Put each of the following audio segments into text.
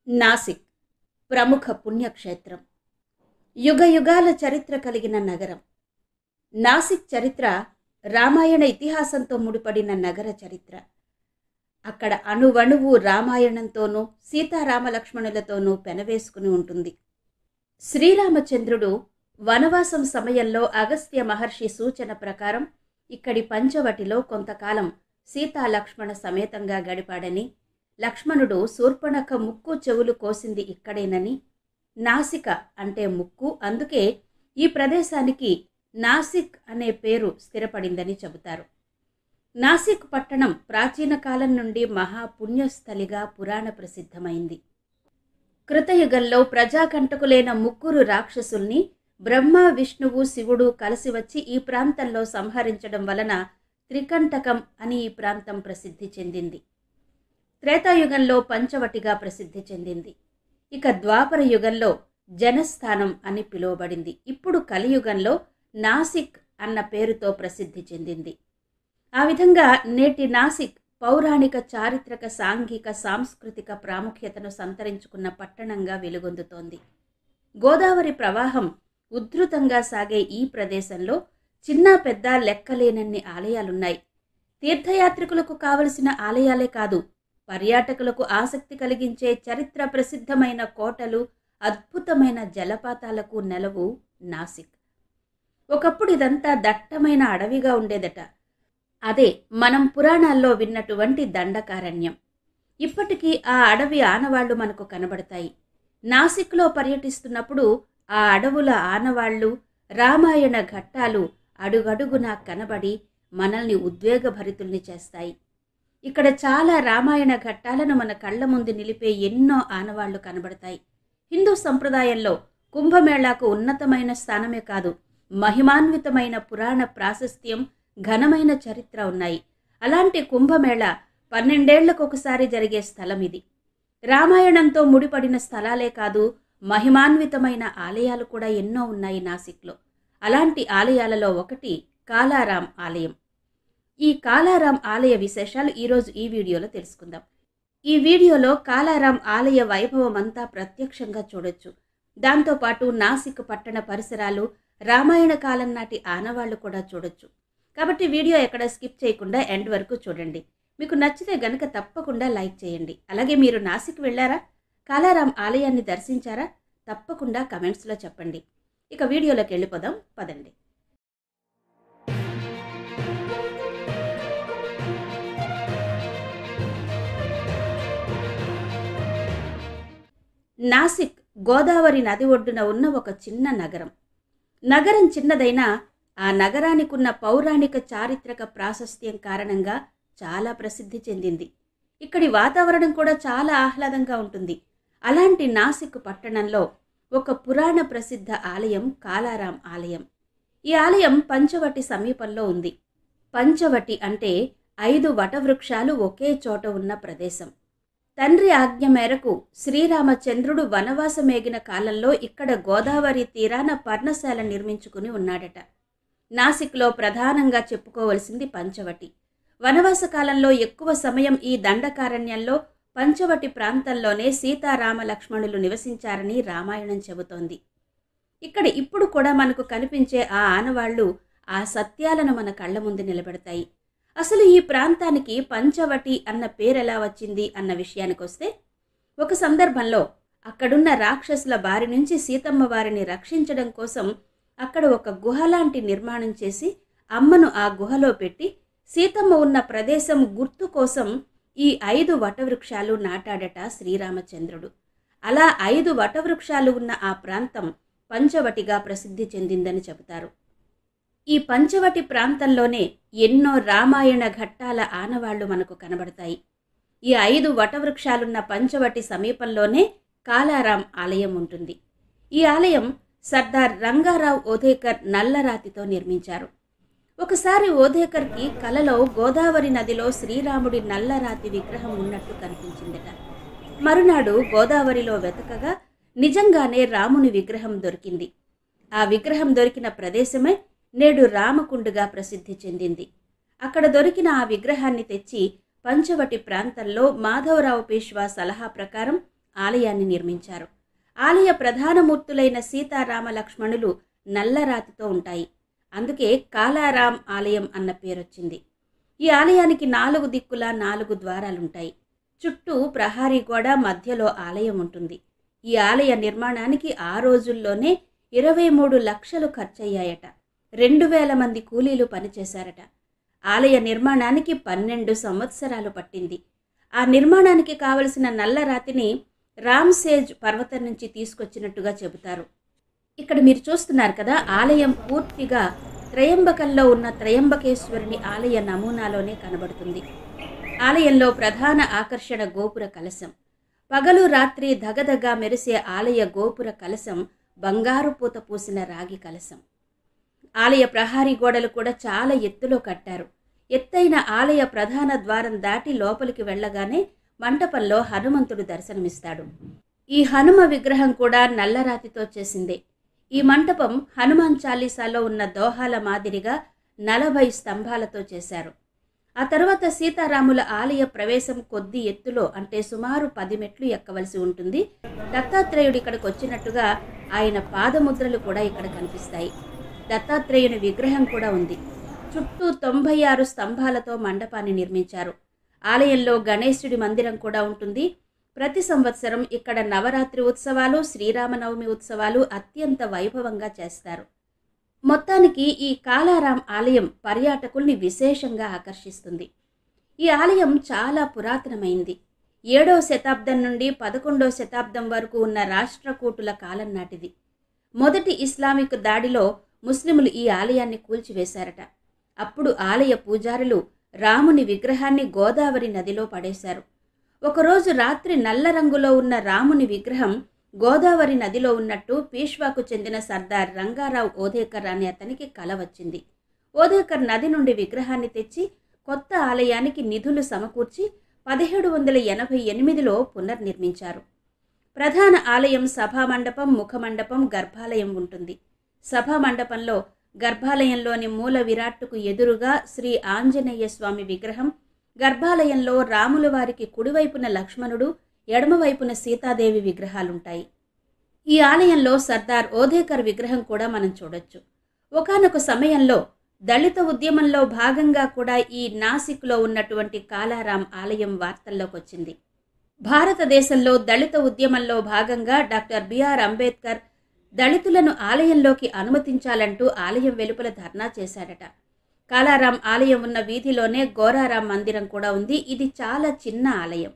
నాసిక్ ప్రముఖ పుణ్యక్షేత్రం, యుగయుగాల చరిత్ర కలిగిన నగరం. నాసిక్ చరిత్ర రామాయణ ఇతిహాసంతో ముడిపడిన నగర చరిత్ర. అక్కడ అణువణువు రామాయణంతోనూ సీతారామలక్ష్మణులతోనూ పెనవేసుకుని ఉంటుంది. శ్రీరామచంద్రుడు వనవాసం సమయంలో అగస్త్య మహర్షి సూచన ప్రకారం ఇక్కడి పంచవటిలో కొంతకాలం సీతాలక్ష్మణ సమేతంగా గడిపాడని, లక్ష్మణుడు శూర్పణఖ ముక్కు చెవులు కోసింది ఇక్కడేనని, నాసిక అంటే ముక్కు, అందుకే ఈ ప్రదేశానికి నాసిక్ అనే పేరు స్థిరపడిందని చెబుతారు. నాసిక్ పట్టణం ప్రాచీన కాలం నుండి మహాపుణ్యస్థలిగా పురాణ ప్రసిద్ధమైంది. కృతయుగంలో ప్రజాకంటకులైన ముగ్గురు రాక్షసుల్ని బ్రహ్మ, విష్ణువు, శివుడు కలిసి వచ్చి ఈ ప్రాంతంలో సంహరించడం వలన త్రికంటకం అని ఈ ప్రాంతం ప్రసిద్ధి చెందింది. త్రేతాయుగంలో పంచవటిగా ప్రసిద్ధి చెందింది. ఇక ద్వాపర యుగంలో జనస్థానం అని పిలువబడింది. ఇప్పుడు కలియుగంలో నాసిక్ అన్న పేరుతో ప్రసిద్ధి చెందింది. ఆ విధంగా నేటి నాసిక్ పౌరాణిక, చారిత్రక, సాంఘిక, సాంస్కృతిక ప్రాముఖ్యతను సంతరించుకున్న పట్టణంగా వెలుగొందుతోంది. గోదావరి ప్రవాహం ఉద్ధృతంగా సాగే ఈ ప్రదేశంలో చిన్న పెద్ద లెక్కలేనన్ని ఆలయాలున్నాయి. తీర్థయాత్రికులకు కావలసిన ఆలయాలే కాదు, పర్యాటకులకు ఆసక్తి కలిగించే చరిత్ర ప్రసిద్ధమైన కోటలు, అద్భుతమైన జలపాతాలకు నెలవు నాసిక్. ఒకప్పుడు ఇదంతా దట్టమైన అడవిగా ఉండేదట. అదే మనం పురాణాల్లో విన్నటువంటి దండకారణ్యం. ఇప్పటికీ ఆ అడవి ఆనవాళ్లు మనకు కనబడతాయి. నాసిక్లో పర్యటిస్తున్నప్పుడు ఆ అడవుల ఆనవాళ్లు, రామాయణ ఘట్టాలు అడుగడుగునా కనబడి మనల్ని ఉద్వేగభరితుల్ని చేస్తాయి. ఇక్కడ చాలా రామాయణ ఘట్టాలను మన కళ్ల ముందు నిలిపే ఎన్నో ఆనవాళ్లు కనబడతాయి. హిందూ సంప్రదాయంలో కుంభమేళాకు ఉన్నతమైన స్థానమే కాదు, మహిమాన్వితమైన పురాణ ప్రాశస్త్యం, ఘనమైన చరిత్ర ఉన్నాయి. అలాంటి కుంభమేళ 12 ఏళ్లకొకసారి జరిగే స్థలం ఇది. రామాయణంతో ముడిపడిన స్థలాలే కాదు, మహిమాన్వితమైన ఆలయాలు కూడా ఎన్నో ఉన్నాయి నాసిక్లో. అలాంటి ఆలయాలలో ఒకటి కాలారాం ఆలయం. ఈ కాలారాం ఆలయ విశేషాలు ఈరోజు ఈ వీడియోలో తెలుసుకుందాం. ఈ వీడియోలో కాలారాం ఆలయ వైభవం అంతా ప్రత్యక్షంగా చూడొచ్చు. దాంతోపాటు నాసిక్ పట్టణ పరిసరాలు, రామాయణ కాలం నాటి ఆనవాళ్లు కూడా చూడొచ్చు. కాబట్టి వీడియో ఎక్కడ స్కిప్ చేయకుండా ఎండ్ వరకు చూడండి. మీకు నచ్చితే గనక తప్పకుండా లైక్ చేయండి. అలాగే మీరు నాసిక్ వెళ్ళారా, కాలారాం ఆలయాన్ని దర్శించారా? తప్పకుండా కమెంట్స్లో చెప్పండి. ఇక వీడియోలోకి వెళ్ళిపోదాం, పదండి. నాసిక్ గోదావరి నది ఒడ్డున ఉన్న ఒక చిన్న నగరం. నగరం చిన్నదైనా ఆ నగరానికున్న పౌరాణిక, చారిత్రక ప్రాశస్త్యం కారణంగా చాలా ప్రసిద్ధి చెందింది. ఇక్కడి వాతావరణం కూడా చాలా ఆహ్లాదంగా ఉంటుంది. అలాంటి నాసిక్ పట్టణంలో ఒక పురాణ ప్రసిద్ధ ఆలయం కాలారాం ఆలయం. ఈ ఆలయం పంచవటి సమీపంలో ఉంది. పంచవటి అంటే 5 వటవృక్షాలు ఒకే చోట ఉన్న ప్రదేశం. తండ్రి ఆజ్ఞ మేరకు శ్రీరామచంద్రుడు వనవాసమేగిన కాలంలో ఇక్కడ గోదావరి తీరాన పర్ణశాల నిర్మించుకుని ఉన్నాడట. నాసిక్లో ప్రధానంగా చెప్పుకోవలసింది పంచవటి. వనవాస కాలంలో ఎక్కువ సమయం ఈ దండకారణ్యంలో పంచవటి ప్రాంతంలోనే సీతారామ లక్ష్మణులు నివసించారని రామాయణం చెబుతోంది. ఇక్కడ ఇప్పుడు కూడా మనకు కనిపించే ఆ ఆనవాళ్లు ఆ సత్యాలను మన కళ్ల ముందు నిలబెడతాయి. అసలు ఈ ప్రాంతానికి పంచవటి అన్న పేరెలా వచ్చింది అన్న విషయానికొస్తే, ఒక సందర్భంలో అక్కడున్న రాక్షసుల బారి నుంచి సీతమ్మ వారిని రక్షించడం కోసం అక్కడ ఒక గుహలాంటి నిర్మాణం చేసి అమ్మను ఆ గుహలో పెట్టి సీతమ్మ ఉన్న ప్రదేశం గుర్తు కోసం ఈ 5 వటవృక్షాలు నాటాడట శ్రీరామచంద్రుడు. అలా 5 వటవృక్షాలు ఉన్న ఆ ప్రాంతం పంచవటిగా ప్రసిద్ధి చెందిందని చెబుతారు. ఈ పంచవటి ప్రాంతంలోనే ఎన్నో రామాయణ ఘట్టాల ఆనవాళ్లు మనకు కనబడతాయి. ఈ 5 వటవృక్షాలున్న పంచవటి సమీపంలోనే కాలారాం ఆలయం ఉంటుంది. ఈ ఆలయం సర్దార్ రంగారావు ఓధేకర్ నల్లరాతితో నిర్మించారు. ఒకసారి ఓధేకర్కి కలలో గోదావరి నదిలో శ్రీరాముడి నల్లరాతి విగ్రహం ఉన్నట్టు కనిపించిందట. మరునాడు గోదావరిలో వెతకగా నిజంగానే రాముని విగ్రహం దొరికింది. ఆ విగ్రహం దొరికిన ప్రదేశమే నేడు రామకుండుగా ప్రసిద్ధి చెందింది. అక్కడ దొరికిన ఆ విగ్రహాన్ని తెచ్చి పంచవటి ప్రాంతంలో మాధవరావు పేష్వా సలహా ప్రకారం ఆలయాన్ని నిర్మించారు. ఆలయ ప్రధాన మూర్తులైన సీతారామ లక్ష్మణులు నల్లరాతితో ఉంటాయి. అందుకే కాలారాం ఆలయం అన్న పేరొచ్చింది. ఈ ఆలయానికి 4 దిక్కులా 4 ద్వారాలుంటాయి. చుట్టూ ప్రహారీ గోడ, మధ్యలో ఆలయం ఉంటుంది. ఈ ఆలయ నిర్మాణానికి ఆ రోజుల్లోనే 23 లక్షలు ఖర్చయ్యాయట. 2000 మంది కూలీలు పనిచేశారట. ఆలయ నిర్మాణానికి 12 సంవత్సరాలు పట్టింది. ఆ నిర్మాణానికి కావలసిన నల్లరాతిని రామ్సేజ్ పర్వతం నుంచి తీసుకొచ్చినట్టుగా చెబుతారు. ఇక్కడ మీరు చూస్తున్నారు కదా, ఆలయం పూర్తిగా త్రయంబకంలో ఉన్న త్రయంబకేశ్వరుని ఆలయ నమూనాలోనే కనబడుతుంది. ఆలయంలో ప్రధాన ఆకర్షణ గోపుర కలశం. పగలు రాత్రి ధగధగా మెరిసే ఆలయ గోపుర కలశం బంగారు పూత పూసిన రాగి కలశం. ఆలయ ప్రహారీ గోడలు కూడా చాలా ఎత్తులో కట్టారు. ఎత్తైన ఆలయ ప్రధాన ద్వారం దాటి లోపలికి వెళ్ళగానే మంటపంలో హనుమంతుడు దర్శనమిస్తాడు. ఈ హనుమ విగ్రహం కూడా నల్లరాతితో చేసిందే. ఈ మంటపం హనుమాన్ చాలీసాలో ఉన్న దోహాల మాదిరిగా 40 స్తంభాలతో చేశారు. ఆ తర్వాత సీతారాముల ఆలయ ప్రవేశం కొద్ది ఎత్తులో, అంటే సుమారు 10 మెట్లు ఎక్కవలసి ఉంటుంది. దత్తాత్రేయుడు ఇక్కడికి వచ్చినట్టుగా ఆయన పాదముద్రలు కూడా ఇక్కడ కనిపిస్తాయి. దత్తాత్రేయుని విగ్రహం కూడా ఉంది. చుట్టూ 96 స్తంభాలతో మండపాన్ని నిర్మించారు. ఆలయంలో గణేశుడి మందిరం కూడా ఉంటుంది. ప్రతి సంవత్సరం ఇక్కడ నవరాత్రి ఉత్సవాలు, శ్రీరామనవమి ఉత్సవాలు అత్యంత వైభవంగా చేస్తారు. మొత్తానికి ఈ కాలారాం ఆలయం పర్యాటకుల్ని విశేషంగా ఆకర్షిస్తుంది. ఈ ఆలయం చాలా పురాతనమైంది. 7వ శతాబ్దం నుండి 11వ శతాబ్దం వరకు ఉన్న రాష్ట్రకూటుల కాలం నాటిది. మొదటి ఇస్లామిక్ దాడిలో ముస్లిములు ఈ ఆలయాన్ని కూల్చివేశారట. అప్పుడు ఆలయ పూజారులు రాముని విగ్రహాన్ని గోదావరి నదిలో పడేశారు. ఒకరోజు రాత్రి నల్ల రంగులో ఉన్న రాముని విగ్రహం గోదావరి నదిలో ఉన్నట్టు పీష్వాకు చెందిన సర్దార్ రంగారావు ఓధేకర్ అనే అతనికి కల వచ్చింది. ఓధేకర్ నది నుండి విగ్రహాన్ని తెచ్చి కొత్త ఆలయానికి నిధులు సమకూర్చి 1788లో పునర్నిర్మించారు. ప్రధాన ఆలయం సభామండపం, ముఖమండపం, గర్భాలయం ఉంటుంది. సభామండపంలో గర్భాలయంలోని మూల విరాట్టుకు ఎదురుగా శ్రీ ఆంజనేయ స్వామి విగ్రహం, గర్భాలయంలో రాముల వారికి కుడివైపున లక్ష్మణుడు, ఎడమవైపున సీతాదేవి విగ్రహాలుంటాయి. ఈ ఆలయంలో సర్దార్ ఓధేకర్ విగ్రహం కూడా మనం చూడొచ్చు. ఒకానొక సమయంలో దళిత ఉద్యమంలో భాగంగా కూడా ఈ నాసిక్లో ఉన్నటువంటి కాలారాం ఆలయం వార్తల్లోకి వచ్చింది. భారతదేశంలో దళిత ఉద్యమంలో భాగంగా డాక్టర్ బిఆర్ అంబేద్కర్ దళితులను ఆలయంలోకి అనుమతించాలంటూ ఆలయం వెలుపల ధర్నా చేశాడట. కాలారాం ఆలయం ఉన్న వీధిలోనే గోరారాం మందిరం కూడా ఉంది. ఇది చాలా చిన్న ఆలయం.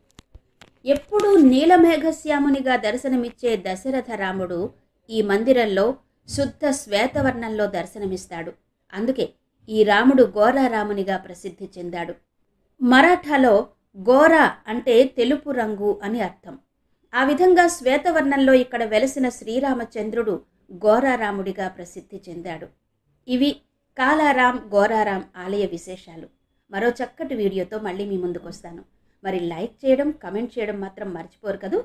ఎప్పుడూ నీలమేఘశ్యామునిగా దర్శనమిచ్చే దశరథ రాముడు ఈ మందిరంలో శుద్ధ శ్వేతవర్ణంలో దర్శనమిస్తాడు. అందుకే ఈ రాముడు గోరారామునిగా ప్రసిద్ధి చెందాడు. మరాఠాలో గోరా అంటే తెలుపు రంగు అని అర్థం. ఆ విధంగా శ్వేతవర్ణంలో ఇక్కడ వెలసిన శ్రీరామచంద్రుడు గోరారాముడిగా ప్రసిద్ధి చెందాడు. ఇవి కాలారాం, గోరారాం ఆలయ విశేషాలు. మరో చక్కటి వీడియోతో మళ్ళీ మీ ముందుకు వస్తాను. మరి లైక్ చేయడం, కమెంట్ చేయడం మాత్రం మర్చిపోరు కదూ.